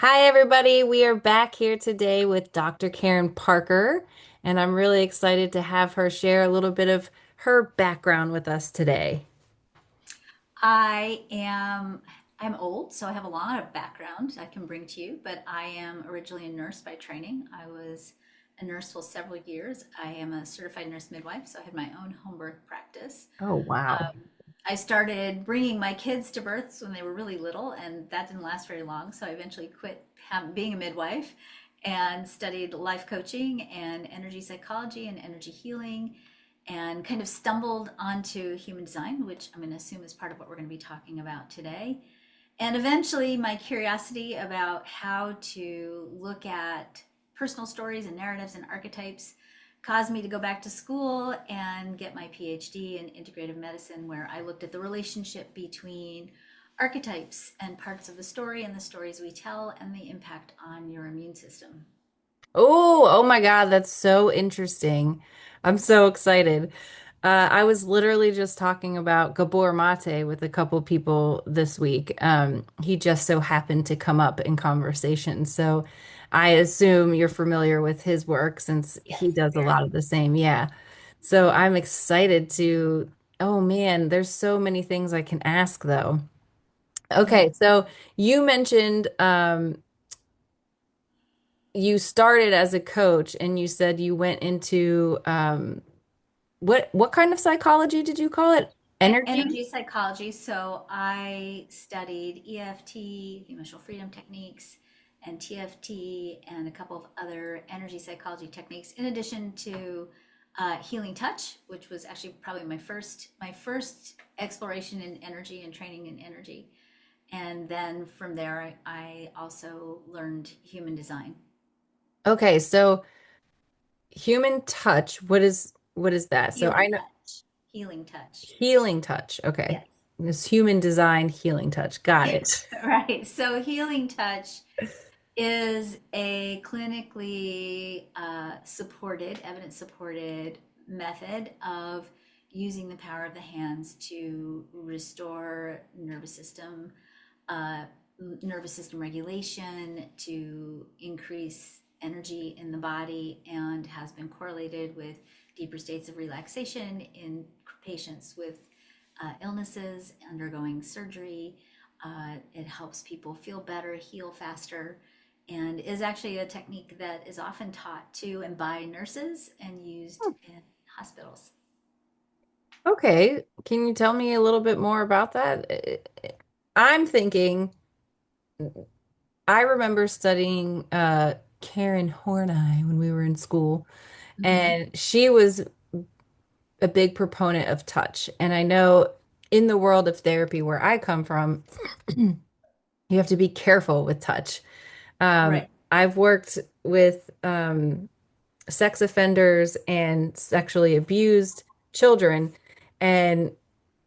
Hi, everybody. We are back here today with Dr. Karen Parker, and I'm really excited to have her share a little bit of her background with us today. I'm old, so I have a lot of background I can bring to you, but I am originally a nurse by training. I was a nurse for several years. I am a certified nurse midwife, so I had my own home birth practice. Oh, wow. I started bringing my kids to births when they were really little, and that didn't last very long. So I eventually quit being a midwife and studied life coaching and energy psychology and energy healing, and kind of stumbled onto human design, which I'm going to assume is part of what we're going to be talking about today. And eventually, my curiosity about how to look at personal stories and narratives and archetypes caused me to go back to school and get my PhD in integrative medicine, where I looked at the relationship between archetypes and parts of the story and the stories we tell and the impact on your immune system. Oh my God, that's so interesting. I'm so excited. I was literally just talking about Gabor Mate with a couple people this week. He just so happened to come up in conversation. So I assume you're familiar with his work since he Yes, does a lot very. of the same. Yeah. So I'm excited to, oh man, there's so many things I can ask though. Okay, Mhm. so you mentioned you started as a coach and you said you went into what kind of psychology did you call it? Energy? Energy psychology. So I studied EFT, emotional freedom techniques, and TFT, and a couple of other energy psychology techniques, in addition to healing touch, which was actually probably my first exploration in energy and training in energy. And then from there, I also learned human design. Okay, so human touch, what is that? So I Healing know touch. Healing touch. healing touch. Okay. Yes. This human design healing touch. Got it. Right. So healing touch is a clinically supported, evidence supported method of using the power of the hands to restore uh, nervous system regulation, to increase energy in the body, and has been correlated with deeper states of relaxation in patients with illnesses, undergoing surgery. It helps people feel better, heal faster, and is actually a technique that is often taught to and by nurses and used in hospitals. Okay, can you tell me a little bit more about that? I'm thinking I remember studying Karen Horney when we were in school, Mhm. and she was a big proponent of touch. And I know in the world of therapy where I come from, you have to be careful with touch. Right. I've worked with sex offenders and sexually abused children, and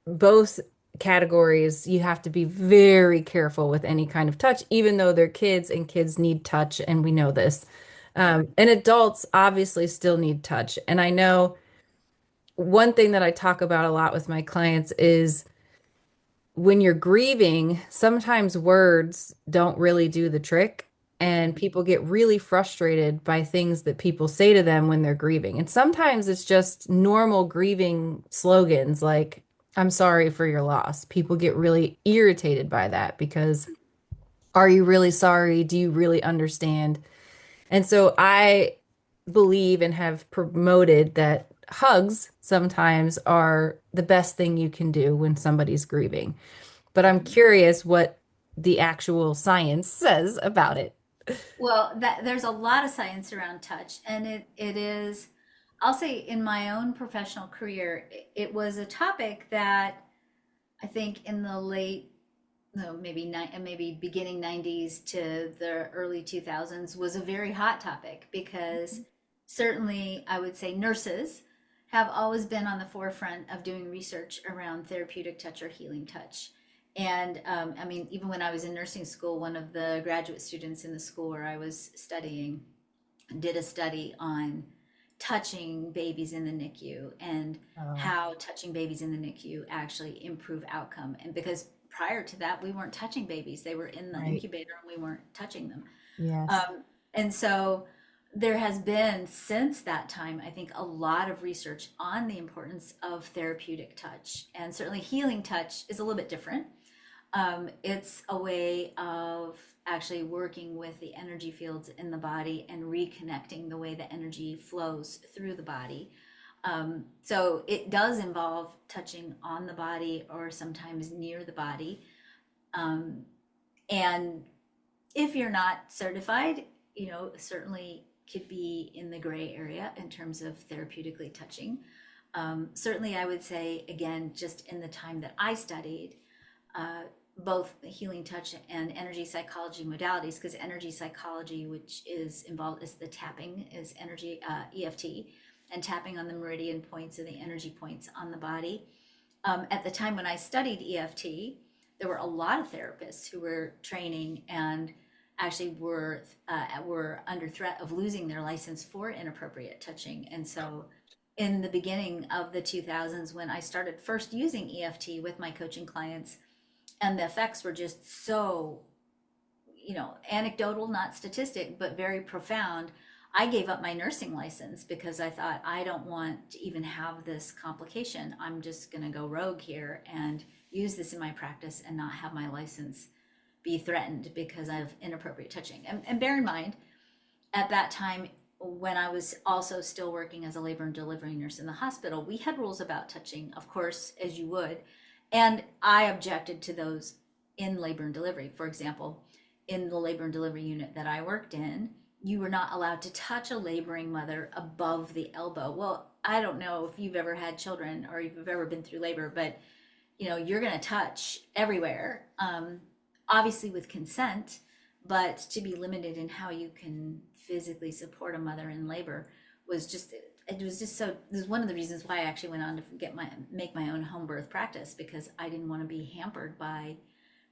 both categories, you have to be very careful with any kind of touch, even though they're kids and kids need touch, and we know this. And adults obviously still need touch. And I know one thing that I talk about a lot with my clients is when you're grieving, sometimes words don't really do the trick, and Mhm. people get really frustrated by things that people say to them when they're grieving. And sometimes it's just normal grieving slogans like, I'm sorry for your loss. People get really irritated by that because are you really sorry? Do you really understand? And so I believe and have promoted that hugs sometimes are the best thing you can do when somebody's grieving. But I'm Mhm. curious what the actual science says about it. Well, that there's a lot of science around touch, and it is, I'll say, in my own professional career, it was a topic that I think in the late, no, maybe beginning 90s to the early 2000s was a very hot topic, because certainly I would say nurses have always been on the forefront of doing research around therapeutic touch or healing touch. And I mean, even when I was in nursing school, one of the graduate students in the school where I was studying did a study on touching babies in the NICU and Oh. how touching babies in the NICU actually improve outcome. And because prior to that, we weren't touching babies. They were in the Right. incubator and we weren't touching them. Yes. And so there has been since that time, I think, a lot of research on the importance of therapeutic touch. And certainly healing touch is a little bit different. It's a way of actually working with the energy fields in the body and reconnecting the way the energy flows through the body. So it does involve touching on the body or sometimes near the body. Um, and if you're not certified, certainly could be in the gray area in terms of therapeutically touching. Certainly, I would say, again, just in the time that I studied, uh, both healing touch and energy psychology modalities, because energy psychology, which is involved, is the tapping, is energy EFT, and tapping on the meridian points and the energy points on the body. At the time when I studied EFT, there were a lot of therapists who were training and actually were under threat of losing their license for inappropriate touching. And so, in the beginning of the 2000s, when I started first using EFT with my coaching clients, and the effects were just so, anecdotal, not statistic, but very profound. I gave up my nursing license because I thought, I don't want to even have this complication. I'm just going to go rogue here and use this in my practice and not have my license be threatened because of inappropriate touching. And bear in mind, at that time, when I was also still working as a labor and delivery nurse in the hospital, we had rules about touching, of course, as you would. And I objected to those in labor and delivery. For example, in the labor and delivery unit that I worked in, you were not allowed to touch a laboring mother above the elbow. Well, I don't know if you've ever had children or if you've ever been through labor, but you're going to touch everywhere, obviously with consent, but to be limited in how you can physically support a mother in labor was just, it was just so, this is one of the reasons why I actually went on to make my own home birth practice, because I didn't want to be hampered by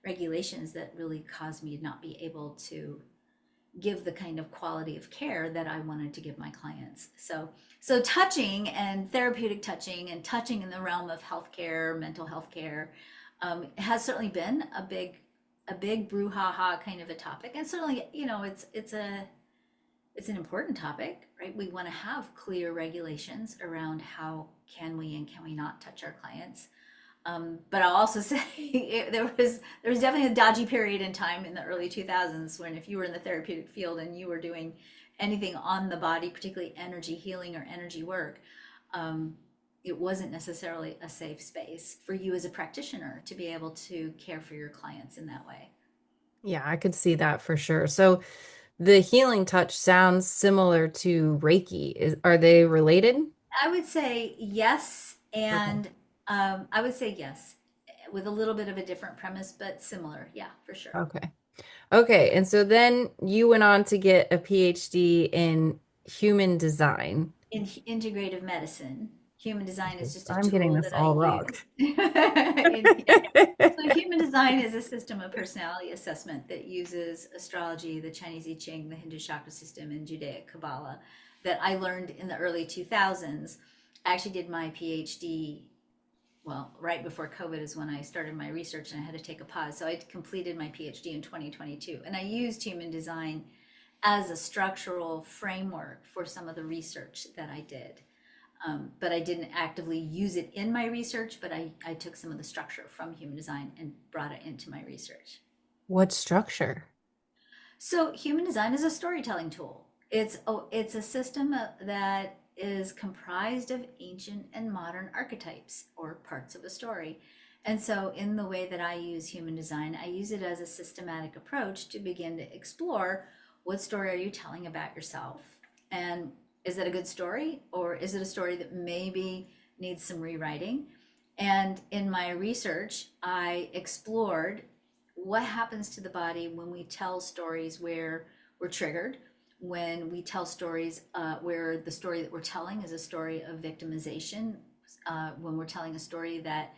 regulations that really caused me to not be able to give the kind of quality of care that I wanted to give my clients. So touching and therapeutic touching and touching in the realm of healthcare, mental health care, has certainly been a big brouhaha kind of a topic. And certainly, it's an important topic, right? We want to have clear regulations around how can we and can we not touch our clients. But I'll also say there was definitely a dodgy period in time in the early 2000s when if you were in the therapeutic field and you were doing anything on the body, particularly energy healing or energy work, it wasn't necessarily a safe space for you as a practitioner to be able to care for your clients in that way. Yeah, I could see that for sure. So the healing touch sounds similar to Reiki. Are they related? I would say yes, Okay. and I would say yes, with a little bit of a different premise, but similar. Yeah, for sure. Okay. Okay. And so then you went on to get a PhD in human design. In integrative medicine, human design Okay, is so just a I'm getting tool this that I all wrong. use. So human design is a system of personality assessment that uses astrology, the Chinese I Ching, the Hindu chakra system, and Judaic Kabbalah that I learned in the early 2000s. I actually did my PhD, well, right before COVID is when I started my research and I had to take a pause. So I completed my PhD in 2022, and I used human design as a structural framework for some of the research that I did. But I didn't actively use it in my research, but I took some of the structure from human design and brought it into my research. What structure? So human design is a storytelling tool. It's a system that is comprised of ancient and modern archetypes or parts of a story. And so in the way that I use human design, I use it as a systematic approach to begin to explore what story are you telling about yourself? And is it a good story or is it a story that maybe needs some rewriting? And in my research, I explored what happens to the body when we tell stories where we're triggered, when we tell stories where the story that we're telling is a story of victimization, when we're telling a story that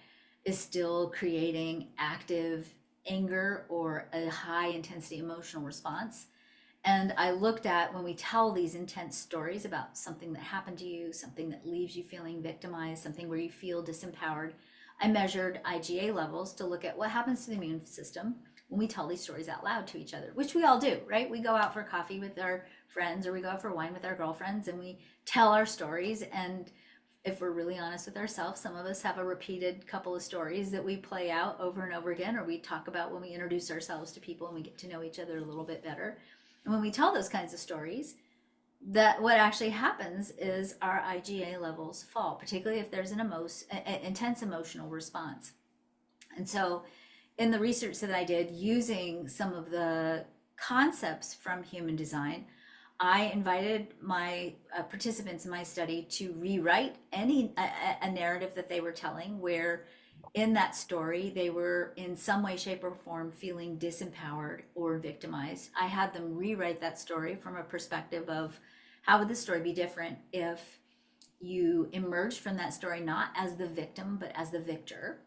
is still creating active anger or a high intensity emotional response. And I looked at when we tell these intense stories about something that happened to you, something that leaves you feeling victimized, something where you feel disempowered, I measured IgA levels to look at what happens to the immune system when we tell these stories out loud to each other, which we all do, right? We go out for coffee with our friends, or we go out for wine with our girlfriends, and we tell our stories. And if we're really honest with ourselves, some of us have a repeated couple of stories that we play out over and over again, or we talk about when we introduce ourselves to people and we get to know each other a little bit better. And when we tell those kinds of stories, that what actually happens is our IgA levels fall, particularly if there's an intense emotional response. And so in the research that I did using some of the concepts from human design, I invited my participants in my study to rewrite a narrative that they were telling, where in that story they were in some way, shape, or form feeling disempowered or victimized. I had them rewrite that story from a perspective of how would the story be different if you emerged from that story not as the victim but as the victor,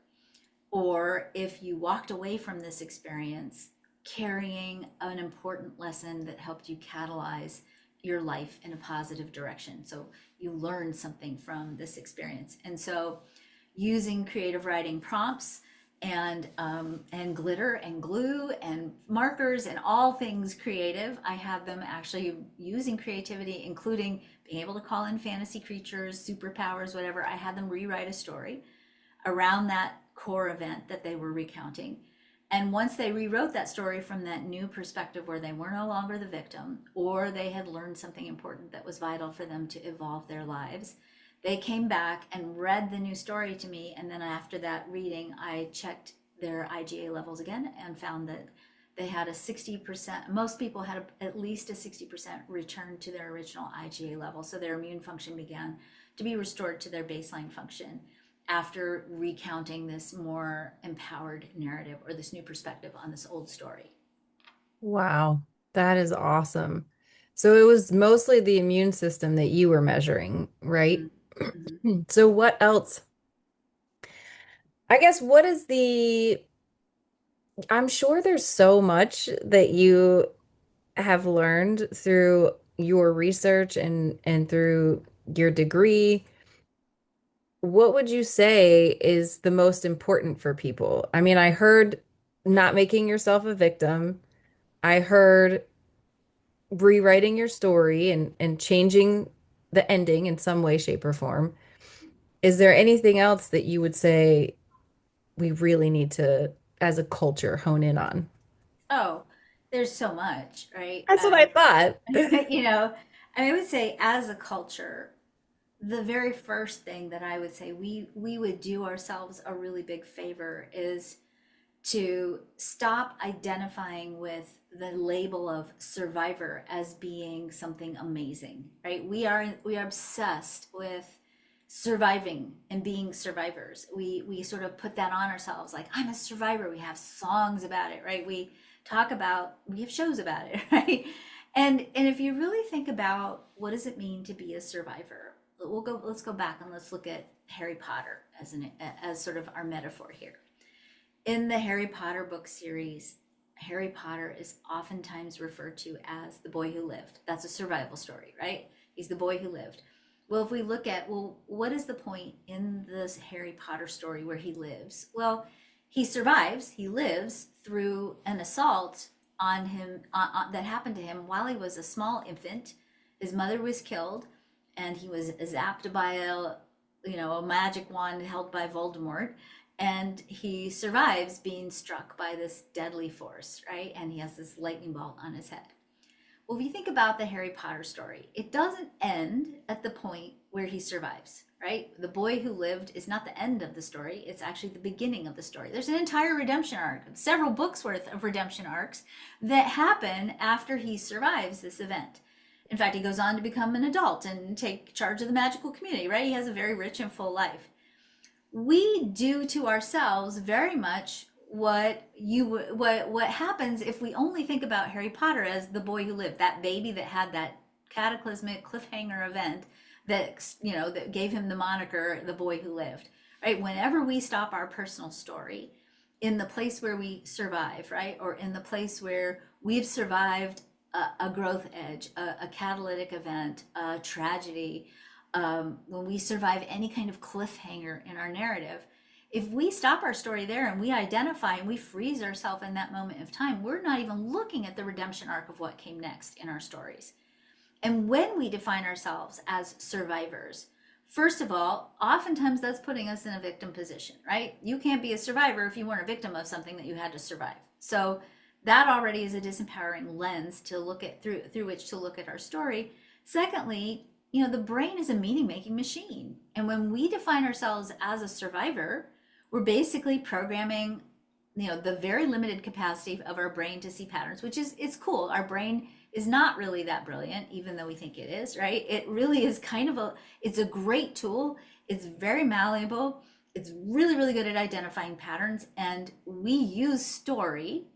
or if you walked away from this experience carrying an important lesson that helped you catalyze your life in a positive direction. So you learned something from this experience. And so using creative writing prompts and glitter and glue and markers and all things creative, I had them actually using creativity, including being able to call in fantasy creatures, superpowers, whatever. I had them rewrite a story around that core event that they were recounting. And once they rewrote that story from that new perspective where they were no longer the victim, or they had learned something important that was vital for them to evolve their lives, they came back and read the new story to me. And then after that reading, I checked their IgA levels again and found that they had a 60%, most people had at least a 60% return to their original IgA level. So their immune function began to be restored to their baseline function after recounting this more empowered narrative, or this new perspective on this old story. Wow, that is awesome. So it was mostly the immune system that you were measuring, right? Mm-hmm. So what else? I guess what is the, I'm sure there's so much that you have learned through your research and through your degree. What would you say is the most important for people? I mean, I heard not making yourself a victim. I heard rewriting your story and changing the ending in some way, shape, or form. Is there anything else that you would say we really need to, as a culture, hone in on? Oh, there's so much, right? That's what I thought. You know, I would say as a culture, the very first thing that I would say we would do ourselves a really big favor is to stop identifying with the label of survivor as being something amazing, right? We are obsessed with surviving and being survivors. We sort of put that on ourselves, like I'm a survivor. We have songs about it, right? We have shows about it, right? And if you really think about what does it mean to be a survivor, let's go back and let's look at Harry Potter as sort of our metaphor here. In the Harry Potter book series, Harry Potter is oftentimes referred to as the boy who lived. That's a survival story, right? He's the boy who lived. Well, if we look at, well, what is the point in this Harry Potter story where he lives? Well, he survives, he lives through an assault on him that happened to him while he was a small infant. His mother was killed, and he was zapped by a magic wand held by Voldemort, and he survives being struck by this deadly force, right? And he has this lightning bolt on his head. Well, if you think about the Harry Potter story, it doesn't end at the point where he survives, right? The boy who lived is not the end of the story. It's actually the beginning of the story. There's an entire redemption arc, several books worth of redemption arcs that happen after he survives this event. In fact, he goes on to become an adult and take charge of the magical community, right? He has a very rich and full life. We do to ourselves very much what happens if we only think about Harry Potter as the boy who lived, that baby that had that cataclysmic cliffhanger event that gave him the moniker the boy who lived, right? Whenever we stop our personal story in the place where we survive, right, or in the place where we've survived a growth edge, a catalytic event, a tragedy, when we survive any kind of cliffhanger in our narrative, If we stop our story there and we identify and we freeze ourselves in that moment of time, we're not even looking at the redemption arc of what came next in our stories. And when we define ourselves as survivors, first of all, oftentimes that's putting us in a victim position, right? You can't be a survivor if you weren't a victim of something that you had to survive. So that already is a disempowering lens to look at through which to look at our story. Secondly, the brain is a meaning making machine. And when we define ourselves as a survivor, we're basically programming the very limited capacity of our brain to see patterns, which is, it's cool. Our brain is not really that brilliant, even though we think it is, right? It really is it's a great tool. It's very malleable. It's really, really good at identifying patterns. And we use story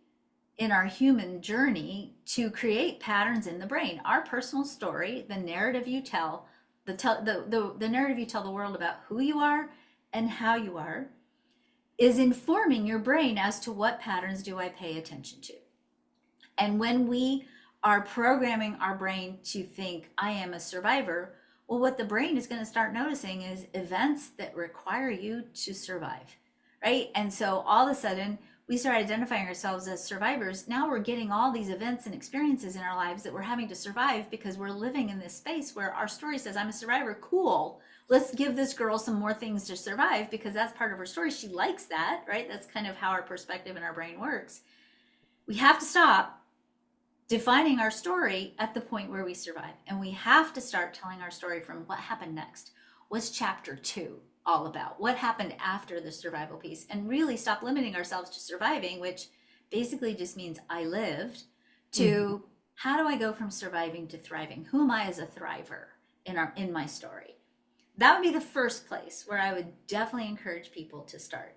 in our human journey to create patterns in the brain. Our personal story, the narrative you tell, the narrative you tell the world about who you are and how you are, is informing your brain as to what patterns do I pay attention to. And when we are programming our brain to think I am a survivor, well, what the brain is going to start noticing is events that require you to survive, right? And so all of a sudden we start identifying ourselves as survivors. Now we're getting all these events and experiences in our lives that we're having to survive because we're living in this space where our story says, I'm a survivor. Cool. Let's give this girl some more things to survive because that's part of her story. She likes that, right? That's kind of how our perspective and our brain works. We have to stop defining our story at the point where we survive. And we have to start telling our story from what happened next. What's chapter 2 all about? What happened after the survival piece? And really stop limiting ourselves to surviving, which basically just means I lived, to how do I go from surviving to thriving? Who am I as a thriver in my story? That would be the first place where I would definitely encourage people to start.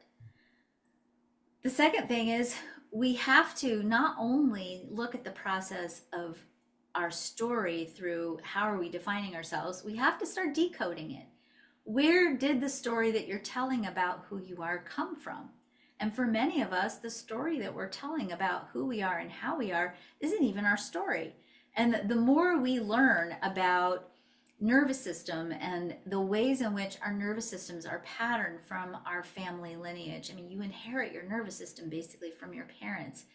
The second thing is we have to not only look at the process of our story through how are we defining ourselves, we have to start decoding it. Where did the story that you're telling about who you are come from? And for many of us, the story that we're telling about who we are and how we are isn't even our story. And the more we learn about nervous system and the ways in which our nervous systems are patterned from our family lineage. I mean, you inherit your nervous system basically from your parents.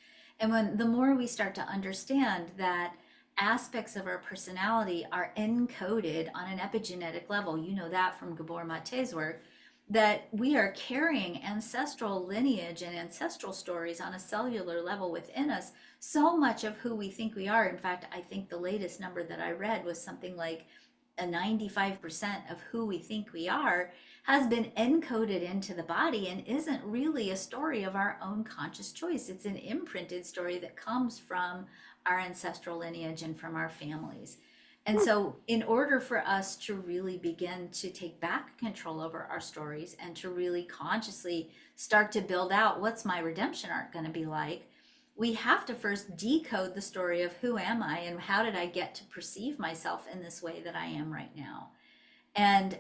And the more we start to understand that aspects of our personality are encoded on an epigenetic level, you know that from Gabor Mate's work, that we are carrying ancestral lineage and ancestral stories on a cellular level within us. So much of who we think we are, in fact, I think the latest number that I read was something like a 95% of who we think we are has been encoded into the body and isn't really a story of our own conscious choice. It's an imprinted story that comes from our ancestral lineage and from our families. And so in order for us to really begin to take back control over our stories and to really consciously start to build out what's my redemption arc going to be like, we have to first decode the story of who am I and how did I get to perceive myself in this way that I am right now. And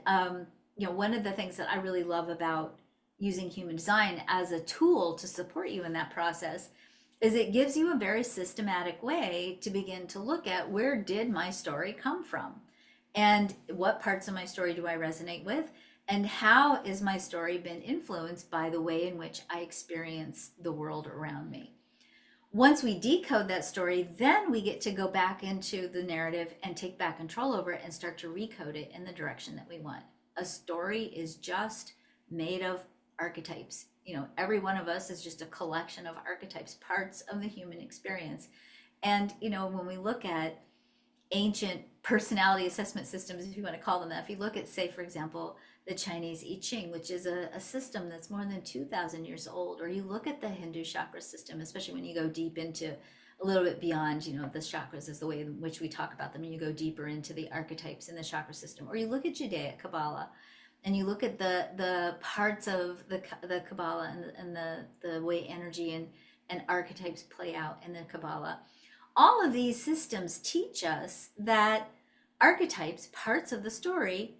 one of the things that I really love about using human design as a tool to support you in that process is it gives you a very systematic way to begin to look at where did my story come from and what parts of my story do I resonate with and how is my story been influenced by the way in which I experience the world around me. Once we decode that story, then we get to go back into the narrative and take back control over it and start to recode it in the direction that we want. A story is just made of archetypes. Every one of us is just a collection of archetypes, parts of the human experience. And, when we look at ancient personality assessment systems, if you want to call them that, if you look at, say, for example, the Chinese I Ching, which is a system that's more than 2,000 years old, or you look at the Hindu chakra system, especially when you go deep into a little bit beyond, the chakras is the way in which we talk about them, and you go deeper into the archetypes in the chakra system, or you look at Judaic Kabbalah, and you look at the parts of the Kabbalah and the way energy and archetypes play out in the Kabbalah. All of these systems teach us that archetypes, parts of the story,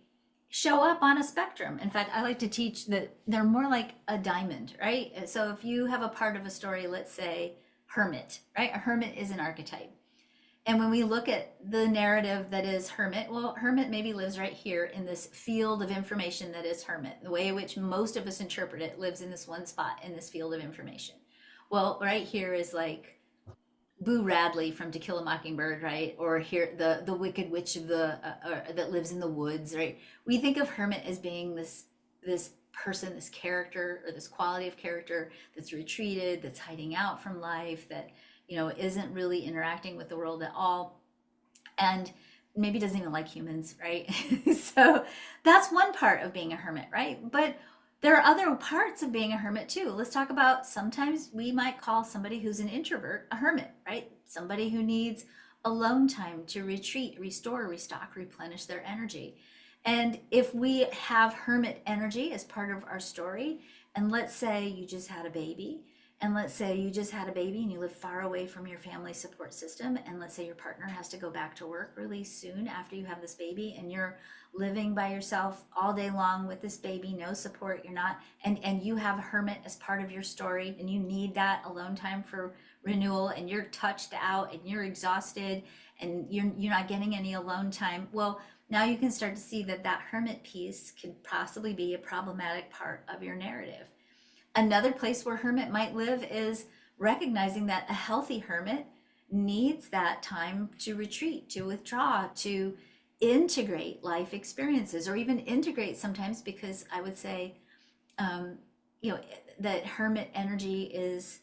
show up on a spectrum. In fact, I like to teach that they're more like a diamond, right? So if you have a part of a story, let's say hermit, right? A hermit is an archetype. And when we look at the narrative that is hermit, well, hermit maybe lives right here in this field of information that is hermit. The way in which most of us interpret it lives in this one spot in this field of information. Well, right here is like Boo Radley from To Kill a Mockingbird, right? Or here the Wicked Witch of the that lives in the woods, right? We think of hermit as being this person, this character, or this quality of character that's retreated, that's hiding out from life, that isn't really interacting with the world at all, and maybe doesn't even like humans, right? So that's one part of being a hermit, right? But there are other parts of being a hermit too. Let's talk about, sometimes we might call somebody who's an introvert a hermit, right? Somebody who needs alone time to retreat, restore, restock, replenish their energy. And if we have hermit energy as part of our story, and let's say you just had a baby, and let's say you just had a baby and you live far away from your family support system, and let's say your partner has to go back to work really soon after you have this baby, and you're living by yourself all day long with this baby, no support, you're not, and you have a hermit as part of your story, and you need that alone time for renewal, and you're touched out and you're exhausted and you're not getting any alone time. Well, now you can start to see that that hermit piece could possibly be a problematic part of your narrative. Another place where hermit might live is recognizing that a healthy hermit needs that time to retreat, to withdraw, to integrate life experiences, or even integrate sometimes, because I would say, um, that hermit energy is,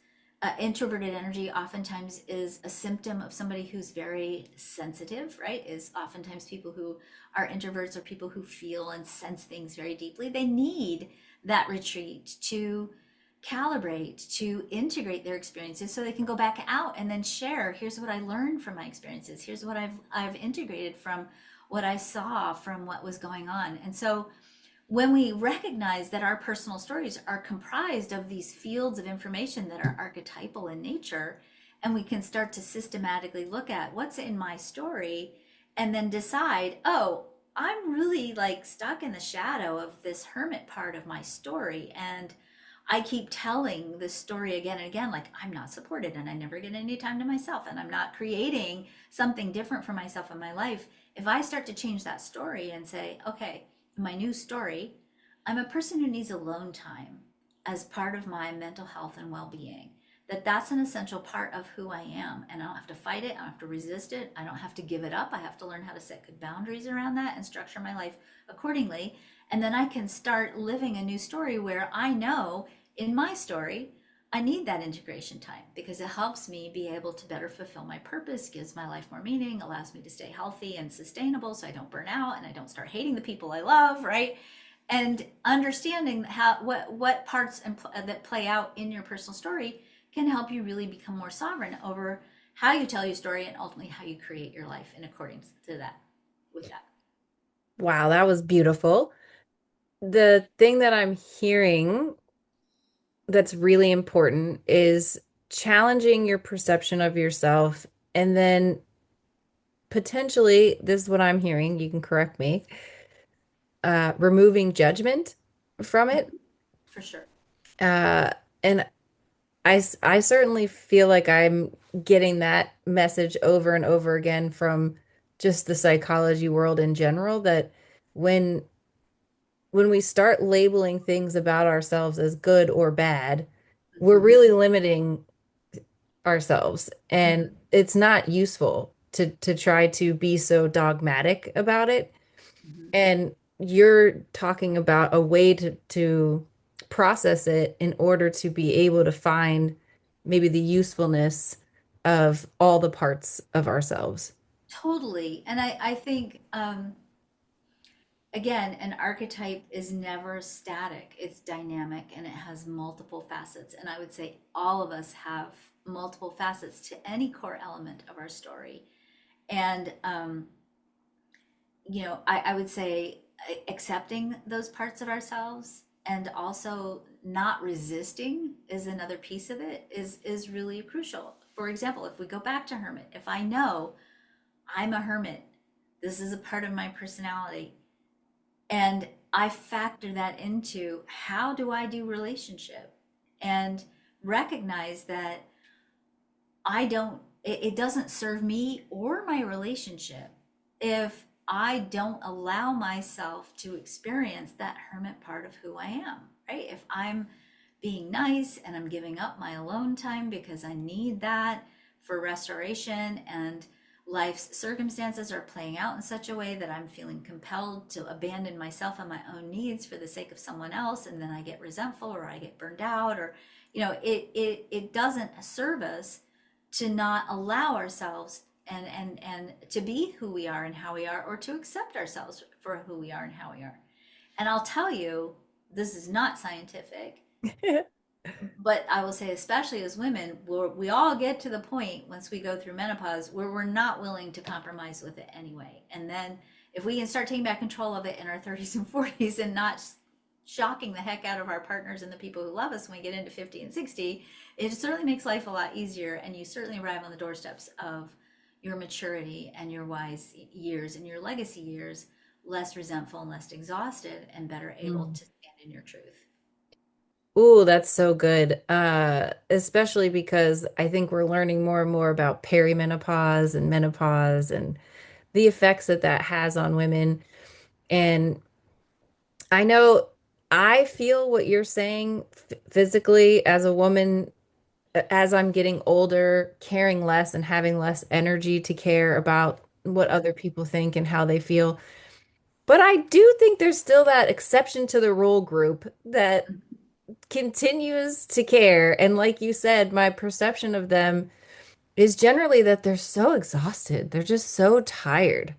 introverted energy oftentimes is a symptom of somebody who's very sensitive, right? Is oftentimes people who are introverts or people who feel and sense things very deeply. They need that retreat to calibrate, to integrate their experiences so they can go back out and then share, here's what I learned from my experiences, here's what I've integrated from what I saw, from what was going on. And so when we recognize that our personal stories are comprised of these fields of information that are archetypal in nature, and we can start to systematically look at what's in my story and then decide, oh, I'm really like stuck in the shadow of this hermit part of my story, and I keep telling this story again and again, like I'm not supported and I never get any time to myself and I'm not creating something different for myself in my life. If I start to change that story and say, okay, my new story, I'm a person who needs alone time as part of my mental health and well-being, that's an essential part of who I am, and I don't have to fight it, I don't have to resist it, I don't have to give it up. I have to learn how to set good boundaries around that and structure my life accordingly. And then I can start living a new story where I know in my story I need that integration time because it helps me be able to better fulfill my purpose, gives my life more meaning, allows me to stay healthy and sustainable so I don't burn out and I don't start hating the people I love, right? And understanding how what parts that play out in your personal story can help you really become more sovereign over how you tell your story and ultimately how you create your life in accordance to that, with that. Wow, that was beautiful. The thing that I'm hearing that's really important is challenging your perception of yourself and then potentially, this is what I'm hearing, you can correct me, removing judgment from it. Mhm. For sure. Uh, and I certainly feel like I'm getting that message over and over again from just the psychology world in general, that when when we start labeling things about ourselves as good or bad, we're Hmm. really limiting ourselves. And Hmm. it's not useful to try to be so dogmatic about it. Hmm. And you're talking about a way to process it in order to be able to find maybe the usefulness of all the parts of ourselves. Totally. And I think, again, an archetype is never static, it's dynamic and it has multiple facets. And I would say all of us have multiple facets to any core element of our story. And, I would say accepting those parts of ourselves and also not resisting is another piece of it, is really crucial. For example, if we go back to hermit, if I know I'm a hermit, this is a part of my personality, and I factor that into how do I do relationship, and recognize that I don't it doesn't serve me or my relationship if I don't allow myself to experience that hermit part of who I am, right? If I'm being nice and I'm giving up my alone time because I need that for restoration, and life's circumstances are playing out in such a way that I'm feeling compelled to abandon myself and my own needs for the sake of someone else, and then I get resentful or I get burned out, or it doesn't serve us to not allow ourselves and to be who we are and how we are, or to accept ourselves for who we are and how we are. And I'll tell you, this is not scientific, but I will say, especially as women, we all get to the point once we go through menopause where we're not willing to compromise with it anyway. And then if we can start taking back control of it in our 30s and 40s and not shocking the heck out of our partners and the people who love us when we get into 50 and 60, it certainly makes life a lot easier. And you certainly arrive on the doorsteps of your maturity and your wise years and your legacy years, less resentful and less exhausted, and better able Mm. to stand in your truth. Ooh, that's so good. Especially because I think we're learning more and more about perimenopause and menopause and the effects that that has on women. And I know I feel what you're saying physically as a woman, as I'm getting older, caring less and having less energy to care about what other people think and how they feel. But I do think there's still that exception to the rule group that continues to care. And like you said, my perception of them is generally that they're so exhausted. They're just so tired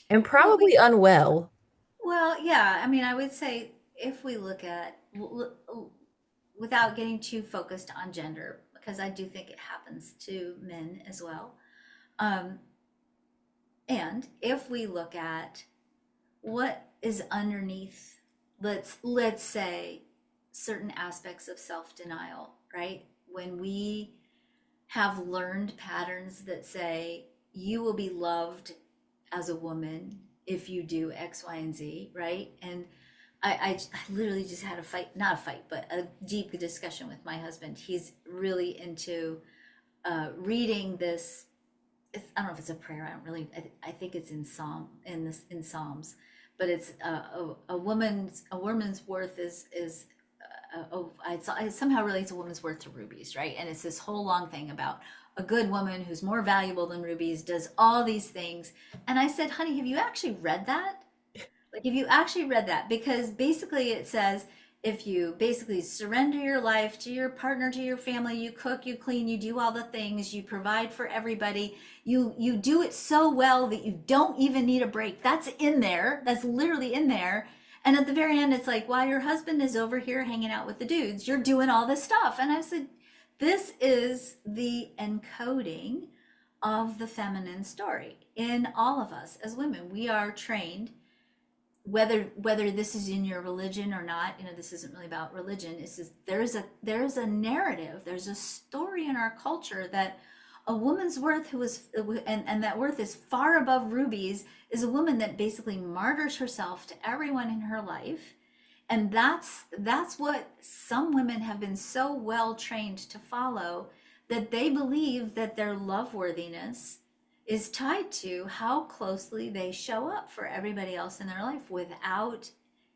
and Well, probably unwell. well, yeah. I mean, I would say if we look at without getting too focused on gender, because I do think it happens to men as well. Um, and if we look at what is underneath, let's say certain aspects of self-denial, right? When we have learned patterns that say you will be loved as a woman if you do X, Y, and Z, right? And I literally just had a fight, not a fight, but a deep discussion with my husband. He's really into reading this. I don't know if it's a prayer. I don't really. I think it's in in Psalms, but it's a woman's worth is I somehow relates a woman's worth to rubies, right? And it's this whole long thing about a good woman who's more valuable than rubies does all these things. And I said, honey, have you actually read that? Like, if you actually read that, because basically it says if you basically surrender your life to your partner, to your family, you cook, you clean, you do all the things, you provide for everybody, you do it so well that you don't even need a break. That's in there. That's literally in there. And at the very end, it's like, while your husband is over here hanging out with the dudes, you're doing all this stuff. And I said, this is the encoding of the feminine story in all of us as women. We are trained, whether this is in your religion or not, this isn't really about religion. It's just there's a narrative, there's a story in our culture that a woman's worth who is and that worth is far above rubies is a woman that basically martyrs herself to everyone in her life. And that's what some women have been so well trained to follow, that they believe that their love worthiness is tied to how closely they show up for everybody else in their life without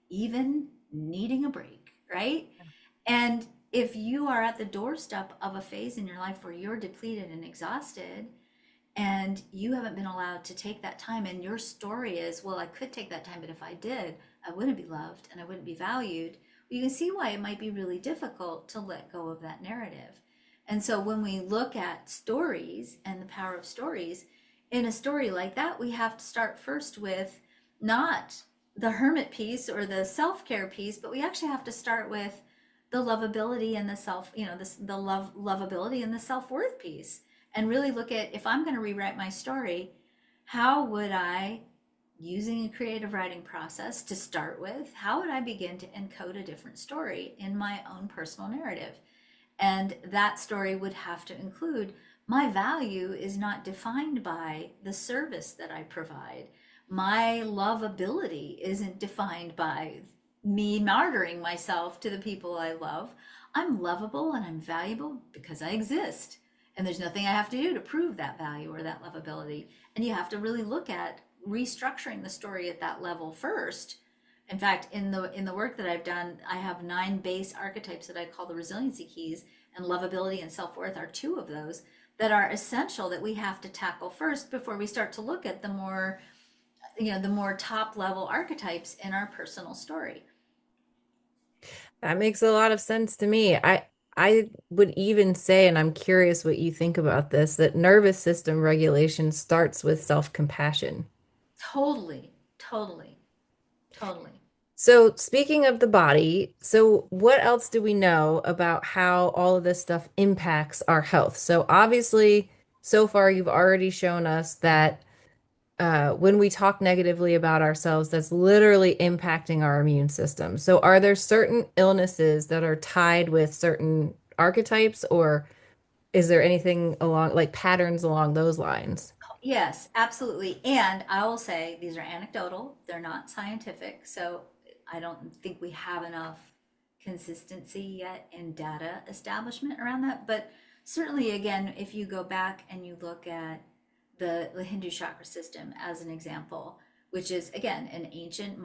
even needing a break, right? And if you are at the doorstep of a phase in your life where you're depleted and exhausted, and you haven't been allowed to take that time, and your story is, well, I could take that time, but if I did, I wouldn't be loved and I wouldn't be valued. You can see why it might be really difficult to let go of that narrative. And so when we look at stories and the power of stories, in a story like that, we have to start first with not the hermit piece or the self-care piece, but we actually have to start with the lovability and the self, the lovability and the self-worth piece, and really look at, if I'm going to rewrite my story, how would I, using a creative writing process to start with, how would I begin to encode a different story in my own personal narrative? And that story would have to include, my value is not defined by the service that I provide. My lovability isn't defined by me martyring myself to the people I love. I'm lovable and I'm valuable because I exist. And there's nothing I have to do to prove that value or that lovability. And you have to really look at restructuring the story at that level first. In fact, in the work that I've done, I have 9 base archetypes that I call the resiliency keys, and lovability and self-worth are 2 of those that are essential that we have to tackle first before we start to look at the more, the more top level archetypes in our personal story. That makes a lot of sense to me. I would even say, and I'm curious what you think about this, that nervous system regulation starts with self-compassion. Totally, totally, totally. So, speaking of the body, so what else do we know about how all of this stuff impacts our health? So, obviously, so far you've already shown us that when we talk negatively about ourselves, that's literally impacting our immune system. So, are there certain illnesses that are tied with certain archetypes, or is there anything along like patterns along those lines? Yes, absolutely. And I will say these are anecdotal, they're not scientific. So I don't think we have enough consistency yet in data establishment around that. But certainly, again, if you go back and you look at the Hindu chakra system as an example, which is again an ancient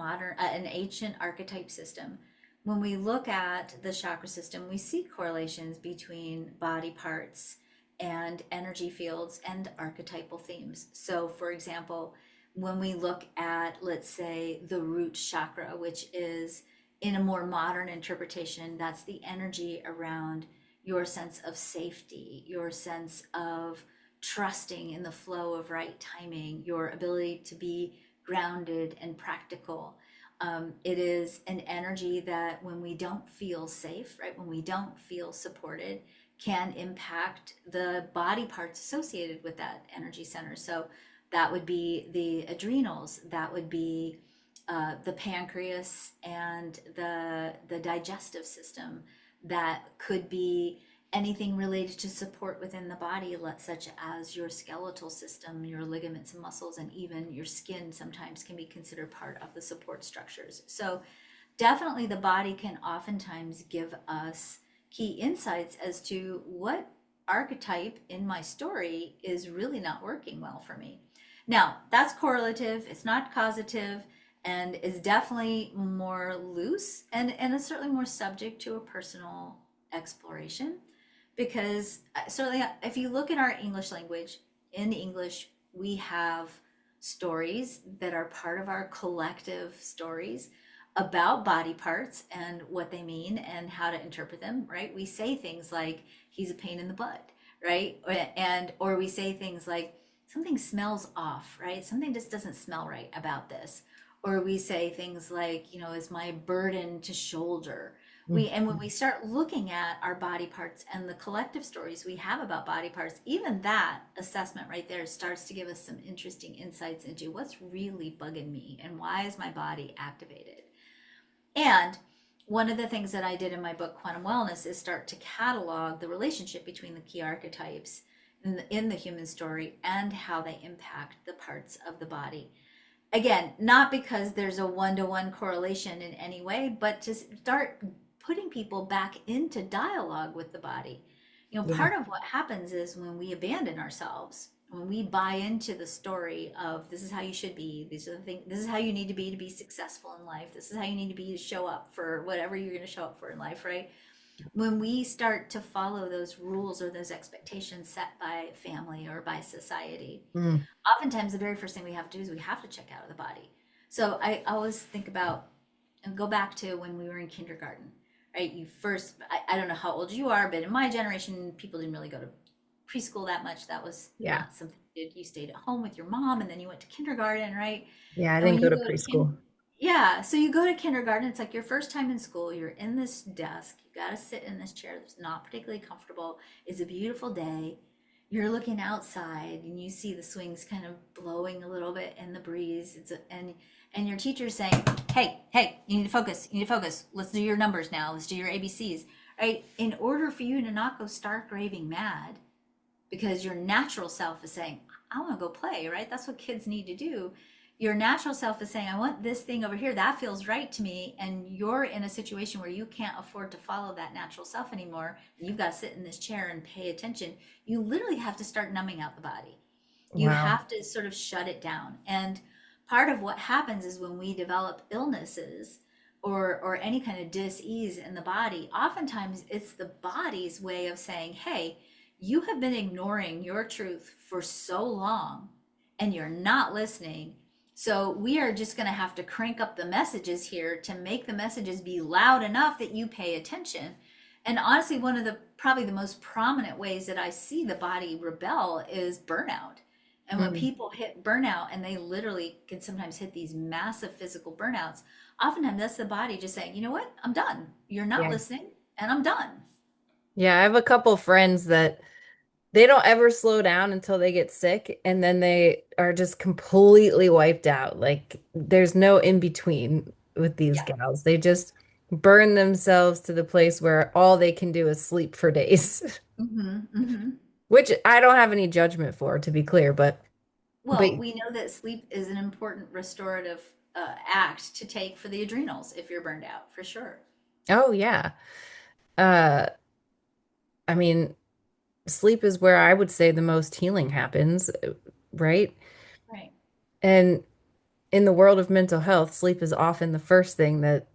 archetype system. When we look at the chakra system, we see correlations between body parts and energy fields and archetypal themes. So, for example, when we look at, let's say, the root chakra, which is in a more modern interpretation, that's the energy around your sense of safety, your sense of trusting in the flow of right timing, your ability to be grounded and practical. It is an energy that when we don't feel safe, right, when we don't feel supported, can impact the body parts associated with that energy center. So that would be the adrenals, that would be the pancreas and the digestive system. That could be anything related to support within the body, such as your skeletal system, your ligaments and muscles, and even your skin sometimes can be considered part of the support structures. So definitely the body can oftentimes give us key insights as to what archetype in my story is really not working well for me. Now, that's correlative, it's not causative, and is definitely more loose and is certainly more subject to a personal exploration. Because certainly, if you look at our English language, in English, we have stories that are part of our collective stories about body parts and what they mean and how to interpret them, right? We say things like, he's a pain in the butt, right? Or we say things like, something smells off, right? Something just doesn't smell right about this. Or we say things like, is my burden to shoulder. And when we start looking at our body parts and the collective stories we have about body parts, even that assessment right there starts to give us some interesting insights into what's really bugging me and why is my body activated. And one of the things that I did in my book, Quantum Wellness, is start to catalog the relationship between the key archetypes in the human story and how they impact the parts of the body. Again, not because there's a one-to-one correlation in any way, but to start putting people back into dialogue with the body. Yeah. Part of what happens is when we abandon ourselves, when we buy into the story of this is how you should be, these are the things, this is how you need to be successful in life, this is how you need to be to show up for whatever you're going to show up for in life, right? When we start to follow those rules or those expectations set by family or by society, Mm. oftentimes the very first thing we have to do is we have to check out of the body. So I always think about and go back to when we were in kindergarten, right? I don't know how old you are, but in my generation, people didn't really go to preschool that much. That was Yeah. not something you did. You stayed at home with your mom and then you went to kindergarten, right? Yeah, I And didn't when go you to go to preschool. yeah, so you go to kindergarten, it's like your first time in school, you're in this desk, you got to sit in this chair that's not particularly comfortable. It's a beautiful day. You're looking outside and you see the swings kind of blowing a little bit in the breeze. And your teacher's saying, "Hey, you need to focus. You need to focus. Let's do your numbers now. Let's do your ABCs." Right? In order for you to not go stark raving mad, because your natural self is saying, "I want to go play," right? That's what kids need to do. Your natural self is saying, I want this thing over here. That feels right to me. And you're in a situation where you can't afford to follow that natural self anymore. And you've got to sit in this chair and pay attention. You literally have to start numbing out the body. You Wow. have to sort of shut it down. And part of what happens is when we develop illnesses or any kind of dis-ease in the body, oftentimes it's the body's way of saying, hey, you have been ignoring your truth for so long and you're not listening. So we are just going to have to crank up the messages here to make the messages be loud enough that you pay attention. And honestly, one of the probably the most prominent ways that I see the body rebel is burnout. And when Mm. people hit burnout, and they literally can sometimes hit these massive physical burnouts, oftentimes that's the body just saying, you know what, I'm done. You're not Yeah. listening, and I'm done. Yeah, I have a couple friends that they don't ever slow down until they get sick, and then they are just completely wiped out. Like there's no in between with these Yeah. gals. They just burn themselves to the place where all they can do is sleep for days, Hmm. Hmm. which I don't have any judgment for, to be clear, but Well, we know that sleep is an important restorative act to take for the adrenals if you're burned out, for sure. oh yeah. Uh I mean, sleep is where I would say the most healing happens, right? Right. And in the world of mental health, sleep is often the first thing that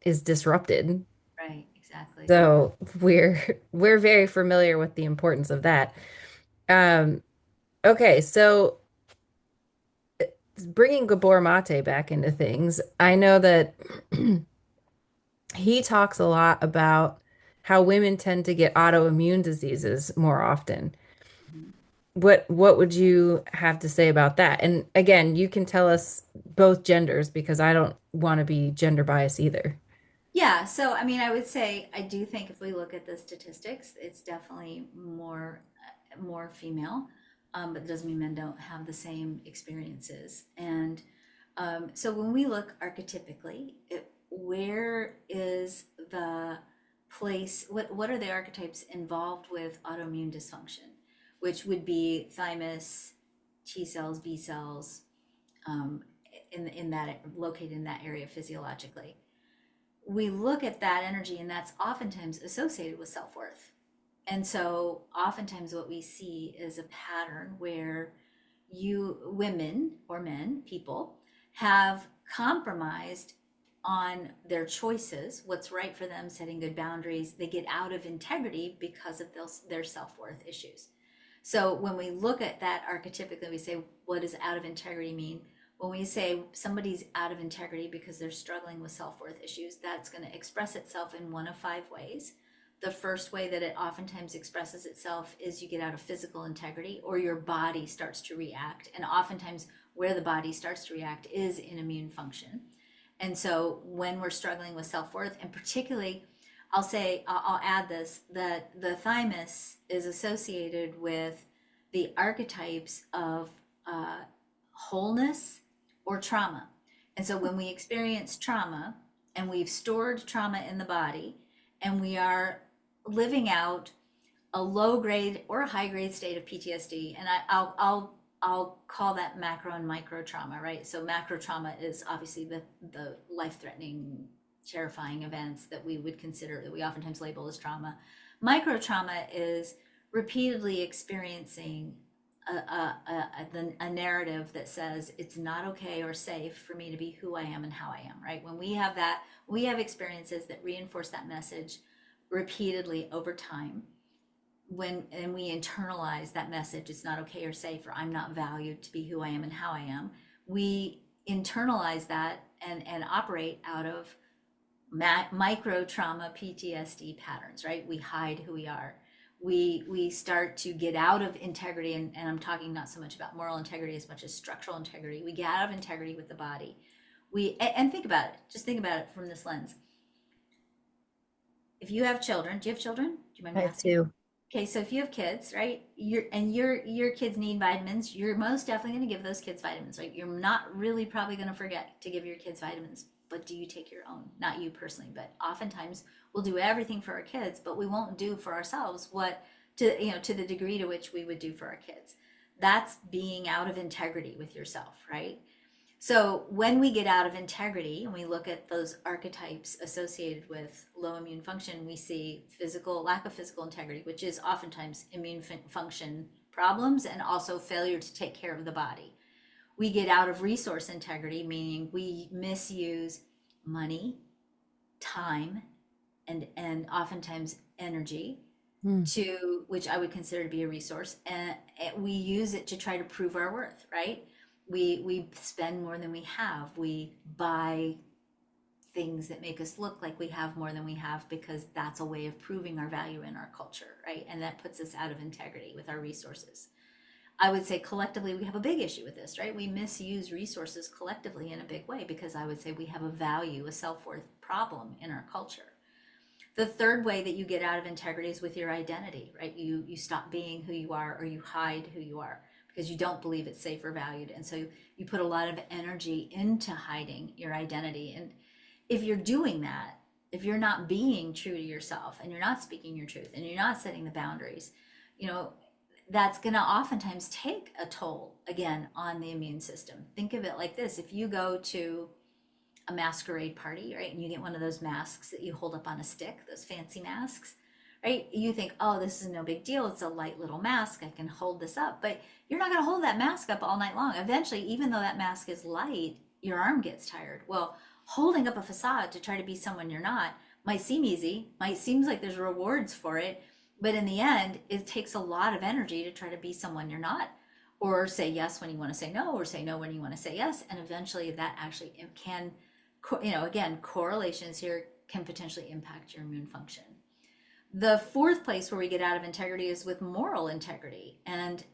is disrupted. Right. Exactly. So we're very familiar with the importance of that. Um, okay, so bringing Gabor Mate back into things, I know that he talks a lot about how women tend to get autoimmune diseases more often. Mhm. What would you have to say about that? And again, you can tell us both genders because I don't want to be gender biased either. Yeah, so I mean, I would say I do think if we look at the statistics, it's definitely more female, but it doesn't mean men don't have the same experiences. And so when we look archetypically, where is the place? What are the archetypes involved with autoimmune dysfunction, which would be thymus, T cells, B cells, um, in that located in that area physiologically. We look at that energy, and that's oftentimes associated with self-worth. And so oftentimes what we see is a pattern where you women or men, people, have compromised on their choices, what's right for them, setting good boundaries. They get out of integrity because of their self-worth issues. So when we look at that archetypically, we say, what does out of integrity mean? When we say somebody's out of integrity because they're struggling with self-worth issues, that's going to express itself in one of five ways. The first way that it oftentimes expresses itself is you get out of physical integrity, or your body starts to react. And oftentimes where the body starts to react is in immune function. And so when we're struggling with self-worth, and particularly, I'll add this, that the thymus is associated with the archetypes of uh, wholeness or trauma. And so when we experience trauma and we've stored trauma in the body and we are living out a low grade or a high grade state of PTSD, and I'll call that macro and micro trauma, right? So macro trauma is obviously the life threatening, terrifying events that we would consider that we oftentimes label as trauma. Micro trauma is repeatedly experiencing a narrative that says it's not okay or safe for me to be who I am and how I am, right? When we have that, we have experiences that reinforce that message repeatedly over time. When and we internalize that message, it's not okay or safe, or I'm not valued to be who I am and how I am. We internalize that and operate out of micro trauma PTSD patterns, right? We hide who we are. We start to get out of integrity, and I'm talking not so much about moral integrity as much as structural integrity. We get out of integrity with the body. And think about it. Just think about it from this lens. If you have children, do you have children? Do you mind I me have asking? two. Okay, so if you have kids, right, your kids need vitamins, you're most definitely going to give those kids vitamins, right? You're not really probably going to forget to give your kids vitamins, but do you take your own? Not you personally, but oftentimes we'll do everything for our kids, but we won't do for ourselves what to the degree to which we would do for our kids. That's being out of integrity with yourself, right? So when we get out of integrity and we look at those archetypes associated with low immune function, we see lack of physical integrity, which is oftentimes immune function problems and also failure to take care of the body. We get out of resource integrity, meaning we misuse money, time, and oftentimes energy Mm. to which I would consider to be a resource, and we use it to try to prove our worth, right? We spend more than we have. We buy things that make us look like we have more than we have because that's a way of proving our value in our culture, right? And that puts us out of integrity with our resources. I would say collectively we have a big issue with this, right? We misuse resources collectively in a big way because I would say we have a value, a self-worth problem in our culture. The third way that you get out of integrity is with your identity, right? You stop being who you are, or you hide who you are because you don't believe it's safe or valued. And so you put a lot of energy into hiding your identity. And if you're doing that, if you're not being true to yourself and you're not speaking your truth and you're not setting the boundaries, you know, that's going to oftentimes take a toll again on the immune system. Think of it like this: if you go to a masquerade party, right? And you get one of those masks that you hold up on a stick, those fancy masks, right? You think, oh, this is no big deal. It's a light little mask. I can hold this up. But you're not going to hold that mask up all night long. Eventually, even though that mask is light, your arm gets tired. Well, holding up a facade to try to be someone you're not might seem easy, might seem like there's rewards for it. But in the end, it takes a lot of energy to try to be someone you're not, or say yes when you want to say no, or say no when you want to say yes. And eventually that actually can, again, correlations here can potentially impact your immune function. The fourth place where we get out of integrity is with moral integrity. And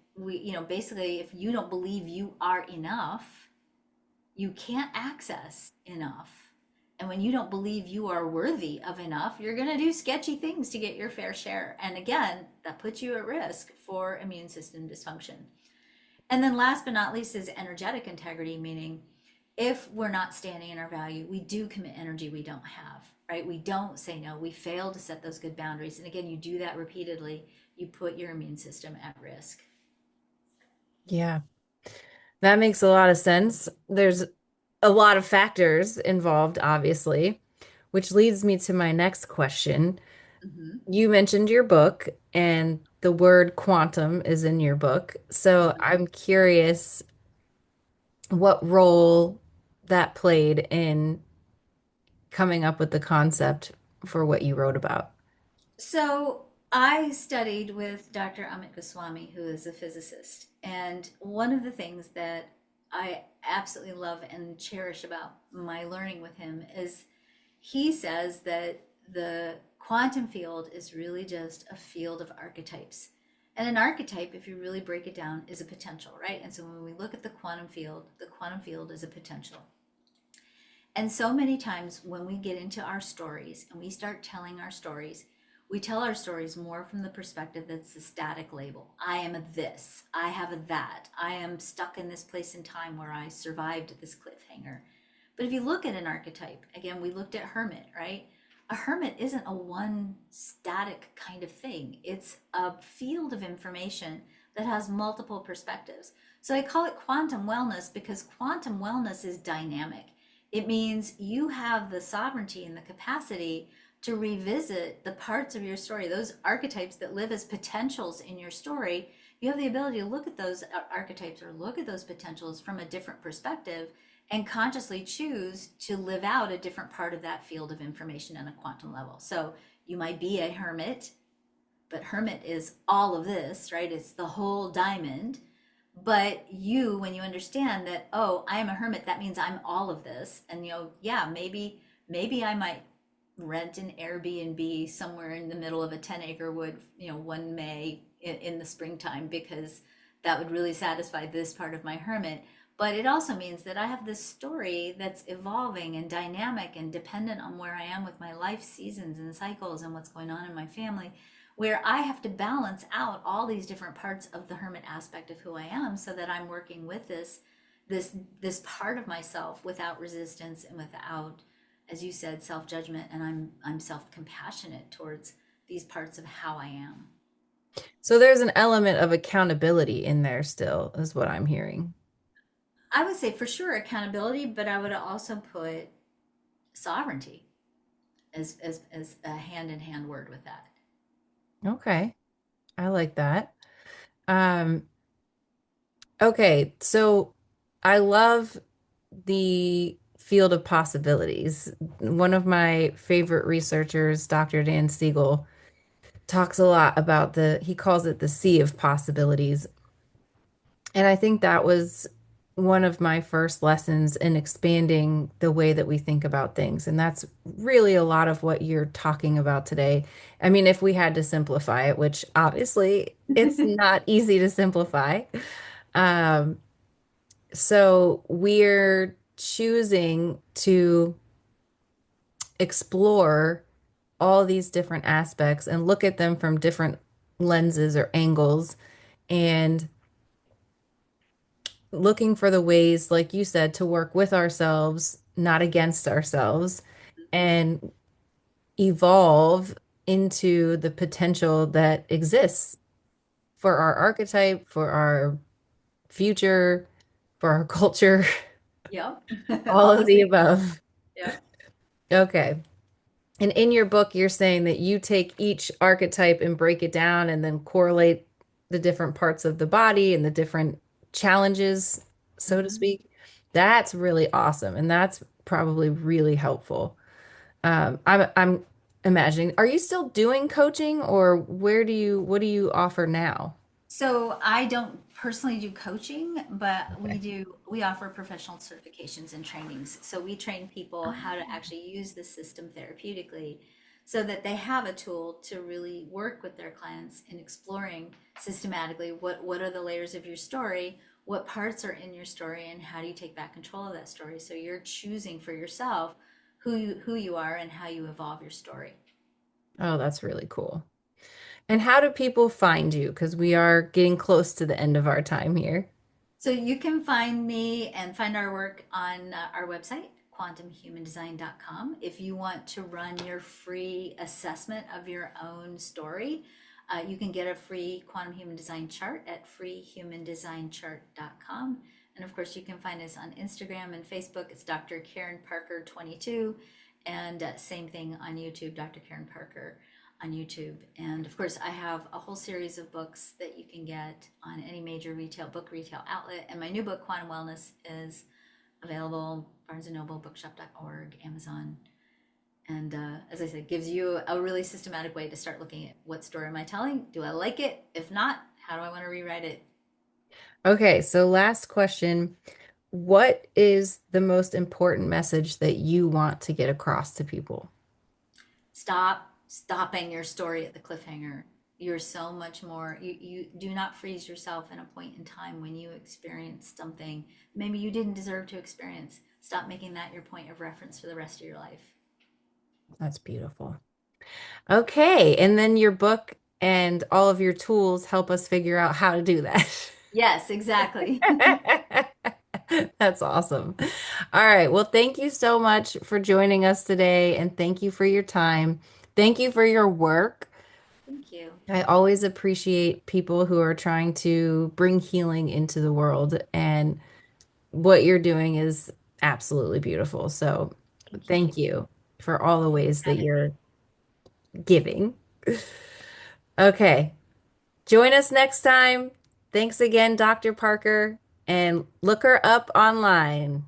basically, if you don't believe you are enough, you can't access enough. And when you don't believe you are worthy of enough, you're going to do sketchy things to get your fair share. And again, that puts you at risk for immune system dysfunction. And then last but not least is energetic integrity, meaning if we're not standing in our value, we do commit energy we don't have, right? We don't say no. We fail to set those good boundaries. And again, you do that repeatedly, you put your immune system at risk. Yeah, that makes a lot of sense. There's a lot of factors involved, obviously, which leads me to my next question. Mm-hmm. You mentioned your book, and the word quantum is in your book. So Mm-hmm. I'm curious what role that played in coming up with the concept for what you wrote about. So I studied with Dr. Amit Goswami, who is a physicist. And one of the things that I absolutely love and cherish about my learning with him is he says that the quantum field is really just a field of archetypes. And an archetype, if you really break it down, is a potential, right? And so when we look at the quantum field is a potential. And so many times when we get into our stories and we start telling our stories, we tell our stories more from the perspective that's a static label. I am a this, I have a that, I am stuck in this place in time where I survived this cliffhanger. But if you look at an archetype, again, we looked at hermit, right? A hermit isn't a one static kind of thing. It's a field of information that has multiple perspectives. So I call it quantum wellness because quantum wellness is dynamic. It means you have the sovereignty and the capacity to revisit the parts of your story, those archetypes that live as potentials in your story. You have the ability to look at those archetypes or look at those potentials from a different perspective and consciously choose to live out a different part of that field of information on a quantum level. So you might be a hermit, but hermit is all of this, right? It's the whole diamond. But you, when you understand that, oh, I am a hermit, that means I'm all of this. And yeah, maybe I might rent an Airbnb somewhere in the middle of a 10-acre wood, one May in the springtime, because that would really satisfy this part of my hermit. But it also means that I have this story that's evolving and dynamic and dependent on where I am with my life seasons and cycles and what's going on in my family, where I have to balance out all these different parts of the hermit aspect of who I am so that I'm working with this part of myself without resistance and without, as you said, self-judgment, and I'm self-compassionate towards these parts of how I am. So there's an element of accountability in there still, is what I'm hearing. I would say for sure accountability, but I would also put sovereignty as a hand in hand word with that. Okay, I like that. Um, okay, so I love the field of possibilities. One of my favorite researchers, Dr. Dan Siegel, talks a lot about he calls it the sea of possibilities. And I think that was one of my first lessons in expanding the way that we think about things. And that's really a lot of what you're talking about today. I mean, if we had to simplify it, which obviously it's not easy to simplify. Um, so we're choosing to explore all these different aspects and look at them from different lenses or angles and looking for the ways, like you said, to work with ourselves, not against ourselves, Mhm. and evolve into the potential that exists for our archetype, for our future, for our culture, Yep. all All of those the things. above. Yep. Okay. And in your book, you're saying that you take each archetype and break it down and then correlate the different parts of the body and the different challenges, so to Hmm. speak. That's really awesome. And that's probably really helpful. I'm imagining, are you still doing coaching or what do you offer now? So I don't personally do coaching, but Okay. we offer professional certifications and trainings. So we train people how to actually use the system therapeutically so that they have a tool to really work with their clients in exploring systematically what are the layers of your story, what parts are in your story, and how do you take back control of that story. So you're choosing for yourself who you are and how you evolve your story. Oh, that's really cool. And how do people find you? Because we are getting close to the end of our time here. So you can find me and find our work on our website, quantumhumandesign.com. If you want to run your free assessment of your own story, you can get a free quantum human design chart at freehumandesignchart.com. And of course, you can find us on Instagram and Facebook. It's Dr. Karen Parker 22, and same thing on YouTube, Dr. Karen Parker on YouTube. And of course, I have a whole series of books that you can get on any major retail outlet. And my new book, Quantum Wellness, is available Barnes and Noble, Bookshop.org, Amazon. And as I said, gives you a really systematic way to start looking at what story am I telling? Do I like it? If not, how do I want to rewrite it? Okay, so last question. What is the most important message that you want to get across to people? Stop stopping your story at the cliffhanger. You're so much more. You do not freeze yourself in a point in time when you experience something maybe you didn't deserve to experience. Stop making that your point of reference for the rest of your life. That's beautiful. Okay, and then your book and all of your tools help us figure out how to do that. Yes, exactly. That's awesome. All right. Well, thank you so much for joining us today, and thank you for your time. Thank you for your work. Thank you. I always appreciate people who are trying to bring healing into the world, and what you're doing is absolutely beautiful. So, Thank you. thank you for all the ways that Dramatic. you're giving. Okay. Join us next time. Thanks again, Dr. Parker, and look her up online.